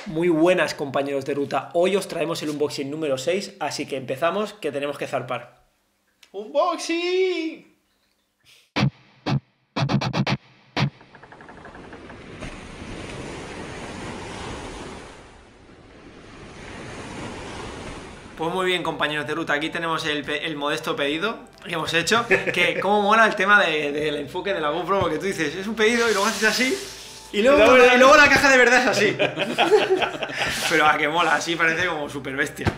Muy buenas, compañeros de ruta. Hoy os traemos el unboxing número 6, así que empezamos, que tenemos que zarpar. ¡Unboxing! Pues muy bien, compañeros de ruta, aquí tenemos el modesto pedido que hemos hecho. Que cómo mola el tema del enfoque de la GoPro, porque tú dices, es un pedido y luego haces así. Y luego la caja de verdad es así. Pero a que mola, así parece como súper bestia.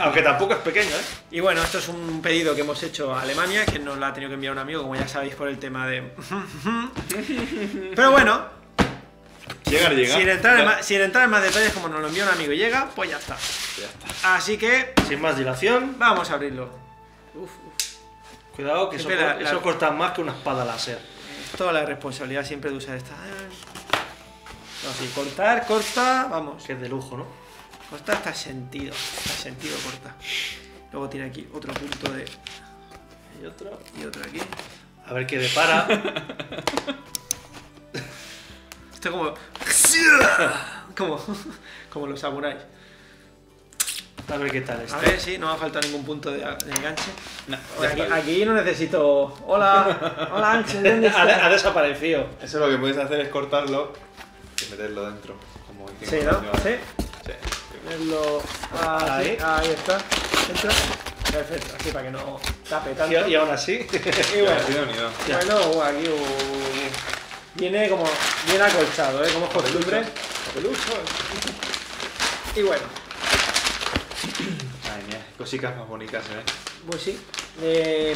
Aunque tampoco es pequeño, ¿eh? Y bueno, esto es un pedido que hemos hecho a Alemania, que nos lo ha tenido que enviar un amigo, como ya sabéis, por el tema de... Pero bueno, Llega. sin entrar en más detalles, como nos lo envía un amigo y llega, pues ya está. Ya está. Así que Sin más dilación, vamos a abrirlo. cuidado que eso corta más que una espada láser. Toda la responsabilidad siempre de usar esta. Así, cortar, corta, vamos. Que es de lujo, ¿no? Corta está sentido corta. Luego tiene aquí otro punto de... Y otro. Y otro aquí. A ver qué depara. Esto como los samuráis. A ver qué tal está. A ver si no me ha faltado ningún punto de enganche. No, Aquí no necesito... Hola, Ángel, ¿dónde estás? ha desaparecido. Eso lo que puedes hacer es cortarlo y meterlo dentro. Como Sí, ¿no? Sí. Sí. Ponerlo así. Ahí está. Entra. Perfecto, así para que no tape tanto. Y aún así. Y bueno, Unido. bueno, aquí viene como bien acolchado, ¿eh? Como es costumbre. Peluso. Y bueno, Ay, mía, cositas más bonitas, ¿eh? pues sí. Me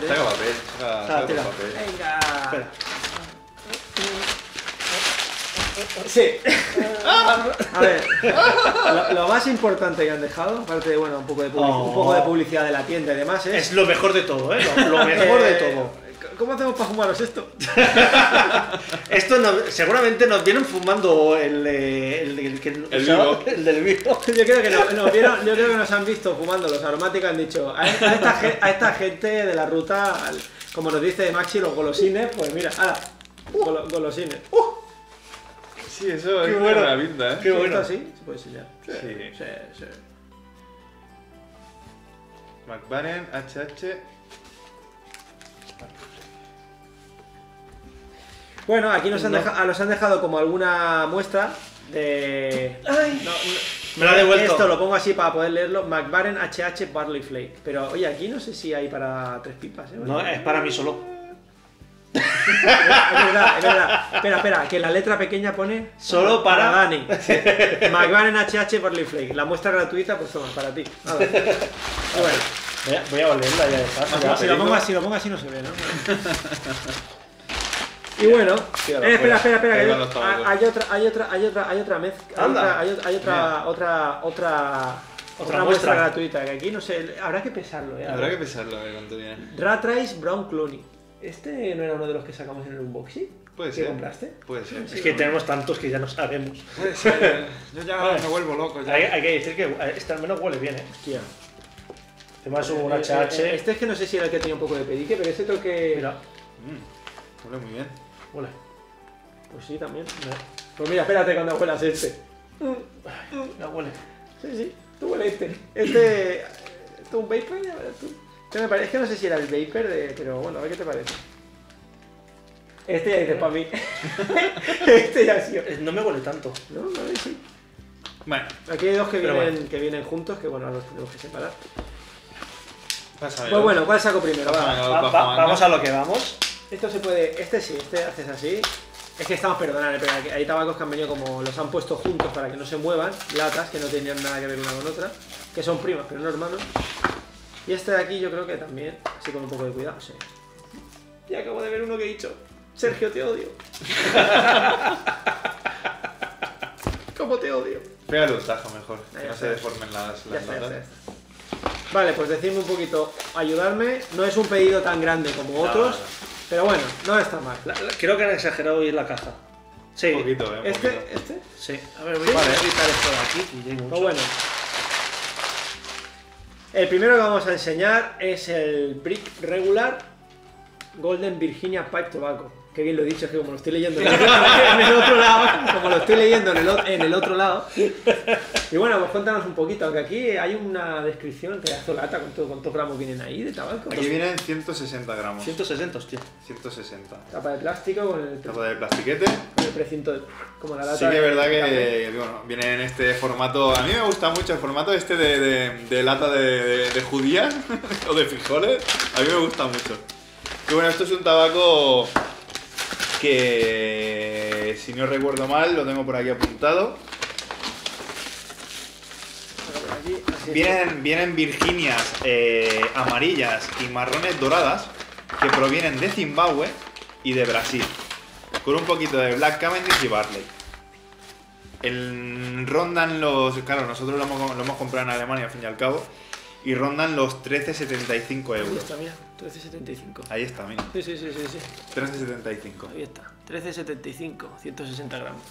Saca papel, saca tira. papel. Venga. Espera. Sí. A ver, lo más importante que han dejado, aparte de bueno, un poco de publicidad de la tienda y demás, Es lo mejor de todo, ¿eh? Lo mejor de todo. ¿Cómo hacemos para fumaros esto? Esto seguramente nos vienen fumando el vivo. El del vivo. Yo creo que nos han visto fumando los aromáticos, han dicho a esta gente de la ruta, como nos dice Maxi, los golosines, pues mira, ahora, golosines. Sí, eso Qué es bueno. buena pinta, ¿eh? Qué bueno. ¿Esto así? ¿Se puede enseñar? Sí. Sí. McBaren, HH. Bueno, aquí nos han dejado como alguna muestra de... Ay, me lo ha devuelto. Esto lo pongo así para poder leerlo. McBaren HH Barley Flake. Pero oye, aquí no sé si hay para 3 pipas, ¿eh? No, es para mí solo. Es verdad. Espera, que la letra pequeña pone... Solo para Dani. Sí. McBaren HH Barley Flake. La muestra gratuita, pues toma, para ti. Nada. Y bueno, Voy a olerla ya de paso. si lo pongo así no se ve, ¿no? Y bueno, espera, Ahí que van los tabacos. hay otra mezcla, Anda. hay otra muestra gratuita, que aquí no sé, habrá que pesarlo, Habrá que pesarlo a ver cuánto viene. Rat Race Brown Clooney. ¿Este no era uno de los que sacamos en el unboxing? Puede ¿Que ser. compraste? Puede ser. Es que tenemos tantos que ya no sabemos. Puede ser. Yo ya me vuelvo loco. Ya. Hay que decir que este al menos huele bien, ¿eh? Hostia. Además un HH. Este es que no sé si era el que tenía un poco de pedique, pero este creo que... Mira, Huele muy bien. huele. Pues sí, también. Pues mira, espérate cuando huelas este. Ya huele. Sí, tú huele este. Este es un vapor, ya verás tú. ¿Qué me parece? Es que no sé si era el vapor, pero bueno, a ver qué te parece. Este ya dices para mí. Este ya ha sido. No me huele tanto. No, sí. Bueno, Aquí hay dos que Pero vienen juntos, que bueno, ahora los tenemos que separar. pásame. Pues bueno, ¿cuál saco primero? Pásame. Va. Vamos a lo que vamos. Esto se puede... Este sí, este haces así. Es que estamos, perdonad, pero hay tabacos que han venido como... Los han puesto juntos para que no se muevan. Latas que no tenían nada que ver una con otra. Que son primas, pero no hermanos. Y este de aquí yo creo que también, así con un poco de cuidado, sí. Y acabo de ver uno que he dicho, Sergio, te odio. ¿Cómo te odio? Pégale un tajo mejor. Ya Que no está. se deformen las Ya está. notas. Vale, pues decidme un poquito, ayudarme. No es un pedido tan grande como otros, pero bueno, no está mal. Creo que han exagerado hoy en la caja. Sí. Un poquito, un poquito. Este, Sí. A ver, voy Sí. a quitar esto de aquí. Y hay mucho. pues bueno. El primero que vamos a enseñar es el Brick Regular Golden Virginia Pipe Tobacco. Qué bien lo he dicho, es que como lo estoy leyendo en el otro lado, como lo estoy leyendo en el otro lado. Y bueno, pues cuéntanos un poquito, aunque aquí hay una descripción, pedazo lata, ¿cuántos gramos vienen ahí de tabaco? Aquí vienen 160 gramos. 160, hostia. 160. Tapa de plástico Tapa de plastiquete. con el precinto, como la lata. Sí que es verdad de café. que bueno, viene en este formato. A mí me gusta mucho el formato este de lata de judías o de frijoles. A mí me gusta mucho. Y bueno, esto es un tabaco que, si no recuerdo mal, lo tengo por aquí apuntado. Aquí, así es. Vienen Virginias amarillas y marrones doradas que provienen de Zimbabue y de Brasil, con un poquito de Black Cavendish y Barley. Rondan los... Claro, nosotros lo hemos comprado en Alemania al fin y al cabo, y rondan los 13,75 Ahí euros. está, mira, 13,75. Ahí está, mira. Sí. 13,75. Ahí está, 13,75, 160 gramos.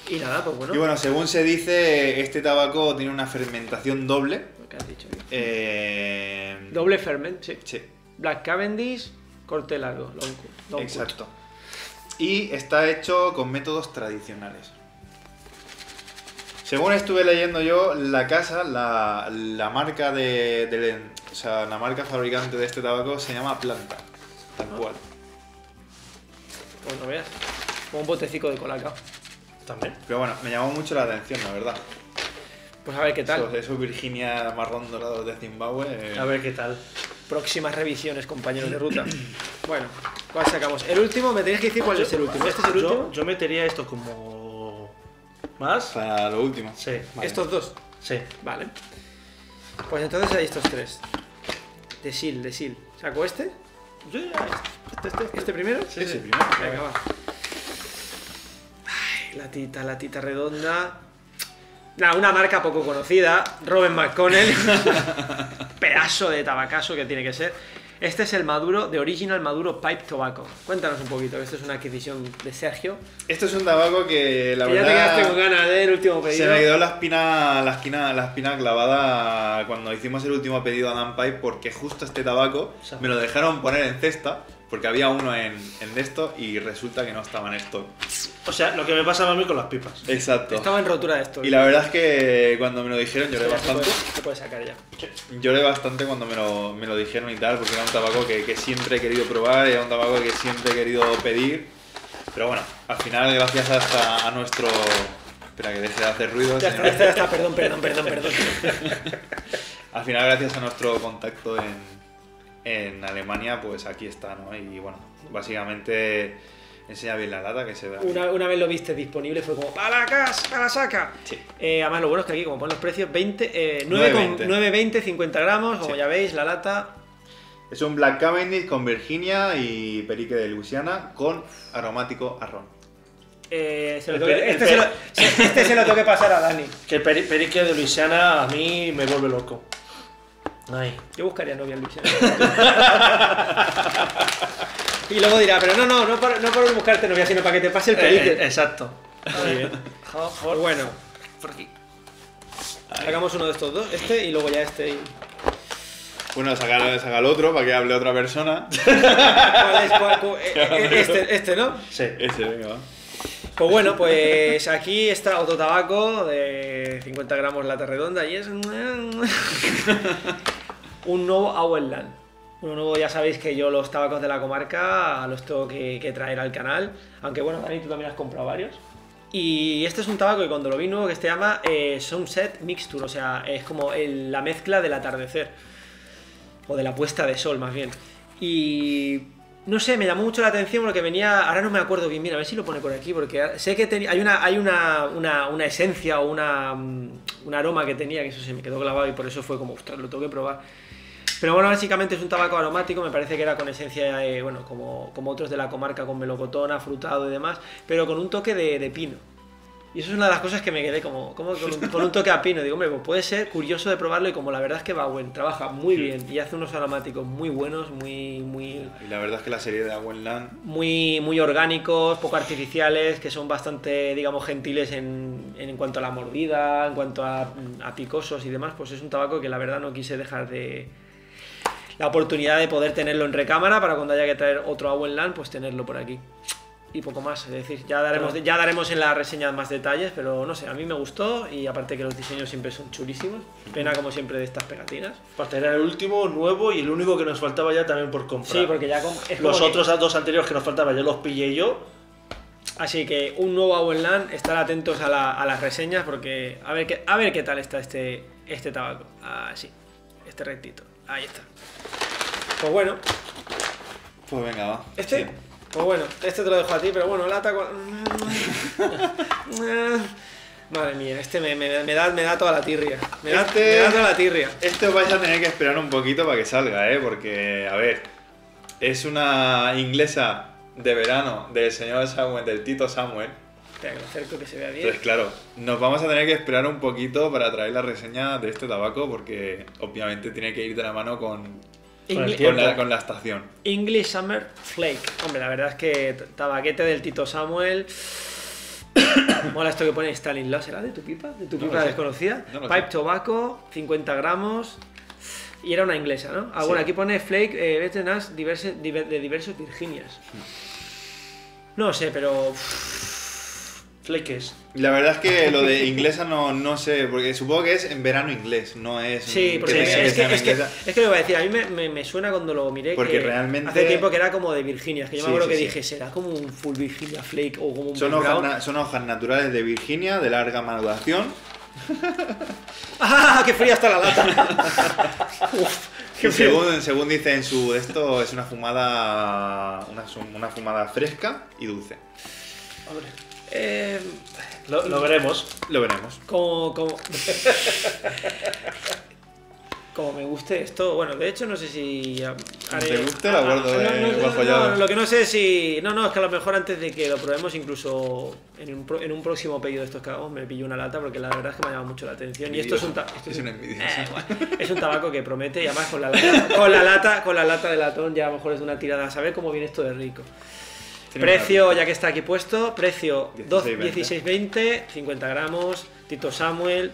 Y nada, pues bueno, Y bueno, según se dice, este tabaco tiene una fermentación doble. lo que has dicho aquí. Doble. Doble ferment, sí. Sí, Black Cavendish, corte largo, long exacto. Y está hecho con métodos tradicionales. Según estuve leyendo yo, la casa, la marca o sea, la marca fabricante de este tabaco se llama Planta, tal cual. Pues no veas, como un botecico de colacao. También. Pero bueno, me llamó mucho la atención, la verdad. Pues a ver qué tal. Esos Virginia marrón dorados de Zimbabue. A ver qué tal. Próximas revisiones, compañeros de ruta. Bueno, ¿cuál sacamos? El último, me tenéis que decir cuál es el último. ¿Este es el último? Yo metería esto como... ¿Más? Para lo último. Sí, vale. Estos dos. Sí. Vale. Pues entonces hay estos tres. De Seal. ¿Saco este? Sí, ¿Este primero? Sí, Ese sí. primero. Venga, va. Ay, latita redonda. Nada, una marca poco conocida. Robert McConnell. Pedazo de tabacazo que tiene que ser. Este es el Maduro, de Original Maduro Pipe Tobacco. Cuéntanos un poquito, que esto es una adquisición de Sergio. Esto es un tabaco que la Que ya te verdad quedaste con ganas del último pedido. se me quedó la espina clavada cuando hicimos el último pedido a Dan Pipe, porque justo este tabaco Exacto. me lo dejaron poner en cesta porque había uno en esto y resulta que no estaba en stock. O sea, lo que me pasaba a mí con las pipas. Exacto. Estaba en rotura de esto. Y la verdad es que cuando me lo dijeron lloré bastante. Se puede sacar ya. Lloré bastante cuando me lo dijeron y tal, porque era un tabaco que siempre he querido probar, era un tabaco que siempre he querido pedir. Pero bueno, al final, gracias a nuestro... Espera, que deje de hacer ruido. Ya señor. está, ya está. Perdón. Al final, gracias a nuestro contacto en Alemania, pues aquí está, ¿no? Y bueno, básicamente enseña bien la lata que se ve aquí. Una vez lo viste disponible fue como ¡para la casa! ¡Para la saca! Sí. Además lo bueno es que aquí como ponen los precios 9,20, 50 gramos, como Sí. ya veis, la lata. Es un Black Cavendish con Virginia y Perique de Luisiana con aromático a ron. Este se lo tengo que pasar a Dani. Que el perique de Luisiana a mí me vuelve loco. Ay. Yo buscaría novia en Luisiana. Y luego dirá, pero no por buscarte novia, sino para que te pase el perique. Exacto. Muy bien. Pues bueno, Por aquí. Sacamos uno de estos dos, este y luego ya este. Bueno, saca el otro para que hable otra persona. ¿Cuál es? Este, ¿no? Sí. Ese, venga, va. Pues bueno, pues aquí está otro tabaco de 50 gramos lata redonda y es un nuevo Auerland. Uno nuevo, ya sabéis que yo los tabacos de la comarca los tengo que traer al canal, aunque bueno, Dani, tú también has comprado varios. Y este es un tabaco que cuando lo vi nuevo que se llama Sunset Mixture, o sea, es como la mezcla del atardecer, o de la puesta de sol más bien. Y no sé, me llamó mucho la atención porque venía, ahora no me acuerdo bien, mira, a ver si lo pone por aquí, porque sé que hay una esencia o un aroma que tenía, que eso se me quedó clavado y por eso fue como, ostras, lo tengo que probar. Pero bueno, básicamente es un tabaco aromático, me parece que era con esencia, bueno, como otros de la comarca, con melocotón, afrutado y demás, pero con un toque de pino. Y eso es una de las cosas que me quedé como con un toque a pino. Digo, hombre, pues puede ser curioso de probarlo y como la verdad es que Bauen trabaja muy bien y hace unos aromáticos muy buenos, muy Y la verdad es que la serie de Auenland muy orgánicos, poco artificiales, que son bastante, digamos, gentiles en cuanto a la mordida, en cuanto a picosos y demás, pues es un tabaco que la verdad no quise dejar de la oportunidad de poder tenerlo en recámara para cuando haya que traer otro agua en LAN, pues tenerlo por aquí. Y poco más, es decir, ya daremos en la reseña más detalles, pero no sé, a mí me gustó y aparte que los diseños siempre son chulísimos. Pena como siempre de estas pegatinas. Aparte era el último, nuevo y el único que nos faltaba ya también por comprar. Sí, porque ya los otros dos anteriores que nos faltaban yo los pillé yo. Así que un nuevo AWE LAN, estar atentos a las reseñas porque a ver qué tal está este tabaco. Así, este rectito, ahí está. Pues bueno. Pues venga, va. ¿Este? Sí. Pues bueno, este te lo dejo a ti, pero bueno, lata con... Madre mía, este me da toda la tirria. Me da toda la tirria. Este os vais a tener que esperar un poquito para que salga, porque, a ver, es una inglesa de verano del señor Samuel, del Tito Samuel. Espera que lo acerco que se vea bien. Entonces, claro, nos vamos a tener que esperar un poquito para traer la reseña de este tabaco porque obviamente tiene que ir de la mano con la estación. English Summer Flake. Hombre, la verdad es que tabaquete del Tito Samuel. Mola esto que pone Stalin Law. ¿Será de tu pipa? ¿De tu pipa desconocida? No Pipe Tobacco, 50 gramos. Y era una inglesa, ¿no? Ah, Sí. bueno, aquí pone Flake Vetenas de diversos Virginias. No sé, pero... Flakes. La verdad es que lo de inglesa no sé, porque supongo que es en verano inglés, no es... Sí, porque tenga que ser es que inglesa. lo iba a decir, a mí me suena cuando lo miré Porque que realmente- hace tiempo que era como de Virginia, que yo Sí, me acuerdo sí, que sí. dije, será como un full Virginia Flake o como un Son Big Brown. hojas, son hojas naturales de Virginia, de larga maduración. ¡Ah, qué fría está la lata! Uf, Y qué frío. según dice en su esto, es una fumada fresca y dulce. Lo veremos. Lo veremos. Como me guste esto, bueno, de hecho no sé si ¿Te guste? Lo guardo bajo llave. lo que no sé si... No, es que a lo mejor antes de que lo probemos, incluso en un próximo pedido de estos que hagamos, me pillo una lata porque la verdad es que me ha llamado mucho la atención. Y esto es un Es un envidioso. es un tabaco que promete y además con la lata de latón ya a lo mejor es de una tirada a saber cómo viene esto de rico. Tiene Precio, una- ya que está aquí puesto, precio 16,20. 16,20, 50 gramos, Tito Samuel,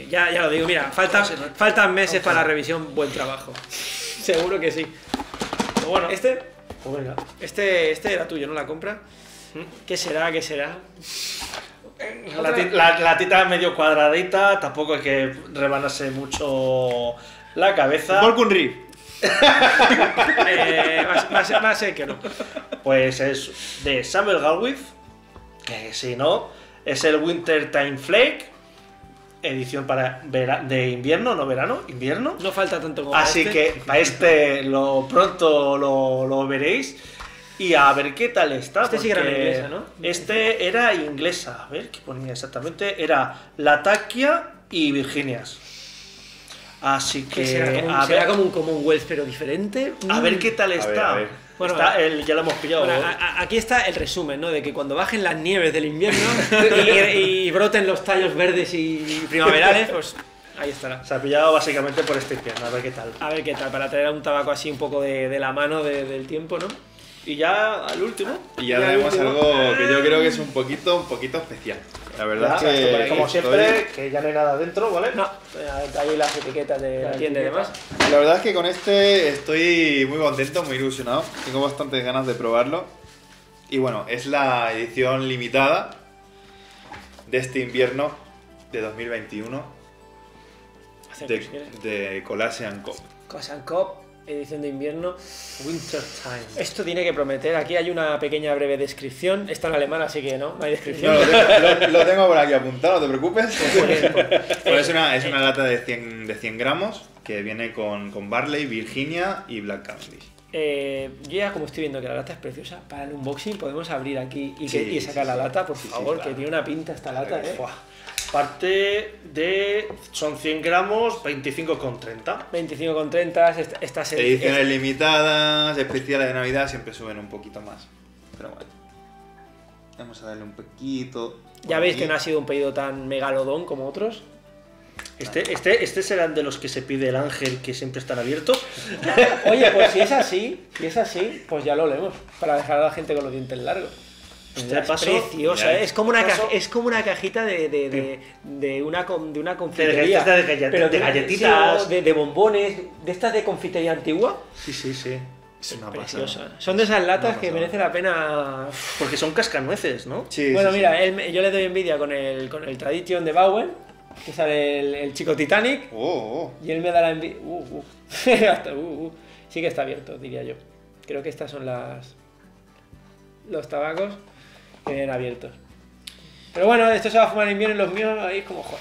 ya lo digo, mira, faltan meses para la revisión, buen trabajo. Seguro que sí. Bueno, Pues venga. este era tuyo, ¿no? La compra. ¿Qué será? La tita medio cuadradita, tampoco hay que rebanarse mucho la cabeza. Volcun Reef. Va a ser que no. Pues es de Samuel Galwith, que si no, es el Winter Time Flake, edición para de invierno, no verano, invierno. No falta tanto como Así este. que para este pronto lo veréis y a ver qué tal está. Este sí que era porque inglesa, ¿no? Este era inglesa, a ver qué ponía exactamente, era Latakia y Virginias. Así Que que será como un Commonwealth pero diferente. a ver qué tal está. a ver. Bueno, Ya lo hemos pillado. Bueno, aquí está el resumen, ¿no? De que cuando bajen las nieves del invierno y broten los tallos verdes y primaverales, pues ahí estará. Se ha pillado básicamente por este invierno, a ver qué tal. A ver qué tal, para traer un tabaco así un poco de la mano del tiempo, ¿no? Y ya al último. Y ya Y al tenemos último- algo que yo creo que es un poquito especial. La verdad Ya, es que como estoy- siempre, que ya no hay nada dentro, ¿vale? No, ahí las etiquetas de la tienda y demás. La verdad es que con este estoy muy contento, muy ilusionado. Tengo bastantes ganas de probarlo. Y bueno, es la edición limitada de este invierno de 2021 Acerca, si quieres. de Colase & Co. Cosan Cop, edición de invierno. Winter Time. Esto tiene que prometer. Aquí hay una pequeña breve descripción. Está en alemán, así que no hay descripción. No, lo tengo por aquí apuntado, no te preocupes. Bueno, es una lata de 100 gramos que viene con Barley, Virginia y Black Cavendish. Yo ya como estoy viendo que la lata es preciosa, para el unboxing podemos abrir aquí y Sí, sacar la lata, por favor, claro. que tiene una pinta esta lata, ¿eh? Buah. Parte de... son 100 gramos, 25,30. 25,30, estas Ediciones limitadas, especiales de Navidad siempre suben un poquito más. Pero bueno. Vamos a darle un poquito. Ya por veis aquí. que no ha sido un pedido tan megalodón como otros. Este serán de los que se pide el ángel que siempre están abiertos. Oye, pues si es así, pues ya lo leemos, para dejar a la gente con los dientes largos. Ostras, paso, preciosa, mira, es como una, paso- es como una cajita de una confitería. de galletitas. sí, de bombones, de estas de confitería antigua. Sí, sí, sí. Es una Preciosa. pasada. Son de esas latas Una que pasada. merece la pena. Porque son cascanueces, ¿no? Sí, Bueno, sí, mira, sí. yo le doy envidia con el Tradition de Bowen, que sale el chico Titanic, Oh, y él me da la envidia. Sí que está abierto, diría yo. Creo que estas son los tabacos que vienen abiertos. Pero bueno, esto se va a fumar en invierno y los míos ahí es como, joder.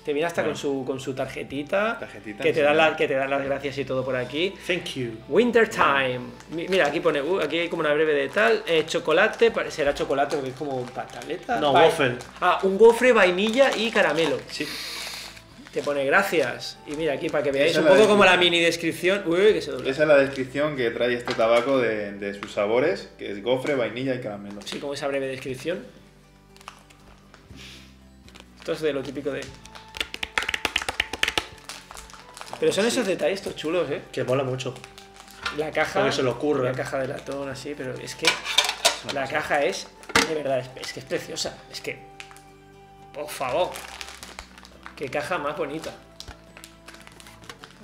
Te viene hasta Bueno. con su tarjetita, Tarjetita, que te sí. dan las gracias y todo por aquí. Thank you. Winter time. Mira, aquí pone, aquí hay como una breve de tal. Chocolate, será chocolate porque es como pataleta. No, waffle. Ah, un gofre, vainilla y caramelo. Sí. Te pone gracias. Y mira aquí para que veáis Esa un es la poco como la descripción. mini descripción. Uy, que se dobla. Esa es la descripción que trae este tabaco de sus sabores, que es gofre, vainilla y caramelo. Sí, como esa breve descripción. Esto es de lo típico de. Pero son esos detalles estos chulos, ¿eh? Que mola mucho. La caja. Porque se le ocurre. La caja de latón, así, pero es que. La caja es. De verdad, es que es preciosa. Es que. Por favor. Qué caja más bonita.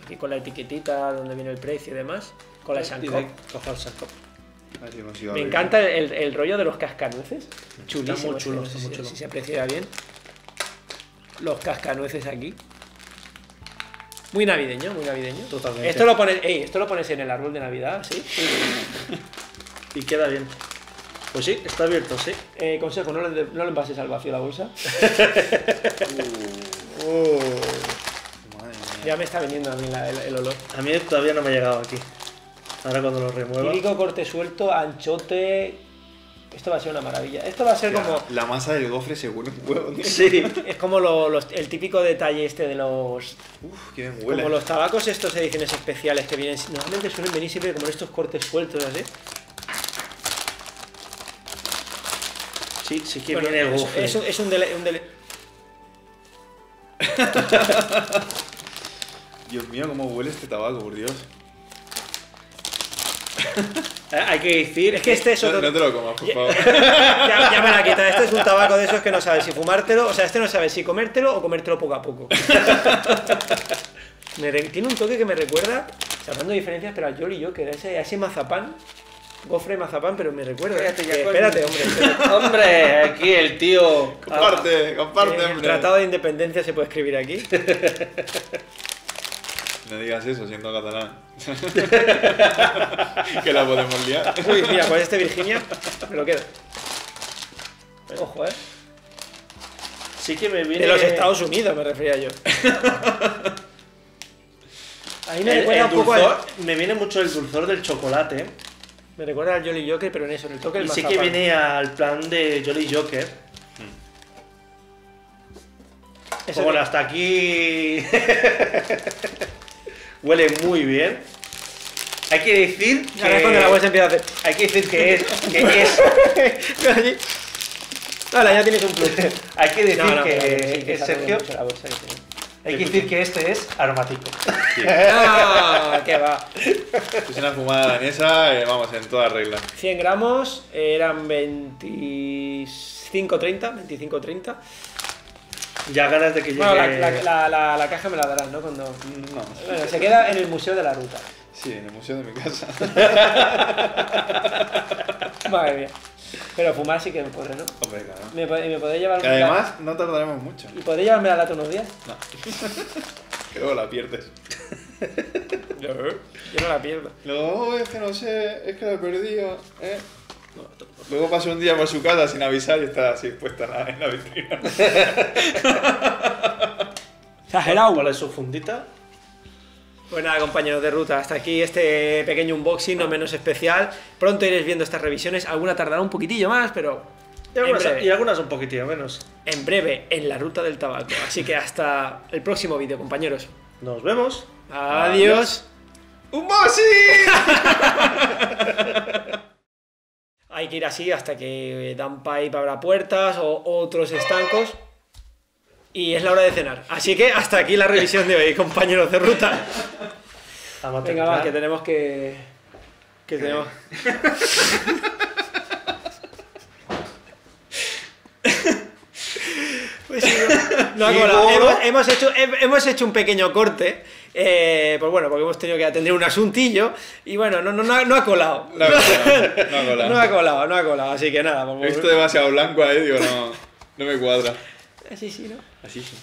Aquí con la etiquetita donde viene el precio y demás. Con la Shankop. Coja el Shankop. A ver si consigo Me abrirlo. encanta el rollo de los cascanueces. Chulísimo. muy chulo, no sé está muy si- chulo. si se aprecia bien. Los cascanueces aquí. Muy navideño, muy navideño. Totalmente. Esto lo pones en el árbol de Navidad, ¿sí? Y queda bien. Pues sí, está abierto, sí. Consejo, no lo envases al vacío la bolsa. Madre mía. Ya me está viniendo a mí el olor. A mí todavía no me ha llegado aquí. Ahora cuando lo remueva. Típico corte suelto, anchote. Esto va a ser una maravilla. Esto va a ser Ya, como. La masa del gofre seguro un huevo, tío. Sí. Es como el típico detalle este de los. Uf, qué bien huele. Como los tabacos, estos ediciones especiales que vienen. Normalmente suelen venir siempre como en estos cortes sueltos, así. Sí, sí que Bueno, viene el gofre. es un dele. Dios mío, cómo huele este tabaco, por Dios. Hay que decir. Es que este es No, otro. no te lo comas, por favor. Ya me la quita. Este es un tabaco de esos que no sabes si fumártelo. O sea, este no sabe si comértelo o comértelo poco a poco. Tiene un toque que me recuerda, hablando de diferencias, pero al Jolly Joker, a ese mazapán. Gofre mazapán, pero me recuerda. Cállate ya, Espérate, hombre. espérate. Hombre, aquí el tío. Comparte, comparte, El hombre. Tratado de Independencia se puede escribir aquí. No digas eso, siendo catalán. Que la podemos liar. Uy, mira, pues este Virginia me lo quedo. Ojo, Sí que me viene. De los Estados Unidos me refería yo. Ahí me El recuerda un poco dulzor, al. me viene mucho el dulzor del chocolate. Me recuerda al Jolly Joker, pero en eso, en el toque del Y sí mazapán. que viene al plan de Jolly Joker. Eso Bueno, que- hasta aquí. Huele muy bien. Hay que decir que. Ahora es cuando la bolsa empieza a hacer. Hay que decir que es. Allí. Vale, ya tienes un plus. Hay que decir No, no, que, pero sí, que está Sergio. mucho la bolsa que tiene. Hay que decir que este es aromático. Ah, qué va. Es una fumada danesa, vamos, en toda regla. 100 gramos, eran 25-30. Ya ganas de que llegue. Bueno, la caja me la darás, ¿no? Cuando. No. Bueno, se queda en el Museo de la Ruta. Sí, en el museo de mi casa. Madre mía. Pero fumar sí que me podré, ¿no? Hombre, claro. Me podré llevar Que además no tardaremos mucho. ¿Y podré llevarme la lata unos días? No. Que luego la pierdes. Yo no la pierdo. Luego, "Oh, es que no sé, es que la he perdido, ¿eh?". Luego pasó un día por su casa sin avisar y está así puesta en la vitrina. Exagerado. ¿Cuál es su fundita? Pues nada, compañeros de ruta, hasta aquí este pequeño unboxing, no menos especial. Pronto iréis viendo estas revisiones, alguna tardará un poquitillo más, pero Y algunas un poquitillo menos. en breve en la ruta del tabaco. Así que hasta el próximo vídeo, compañeros. Nos vemos. Adiós. ¡Unboxing! Hay que ir así hasta que Dan Pipe abra puertas o otros estancos. Y es la hora de cenar. Así que hasta aquí la revisión de hoy, compañeros de ruta. Vamos a Venga, terminar. va, que tenemos que... Que tenemos... No ha Y colado. luego- Hemos hecho un pequeño corte. Pues bueno, porque hemos tenido que atender un asuntillo. Y bueno, no ha colado. No ha colado. No ha colado. Así que nada. Pues, Esto demasiado blanco ahí, digo, no me cuadra. Así sí, ¿no? Así sí.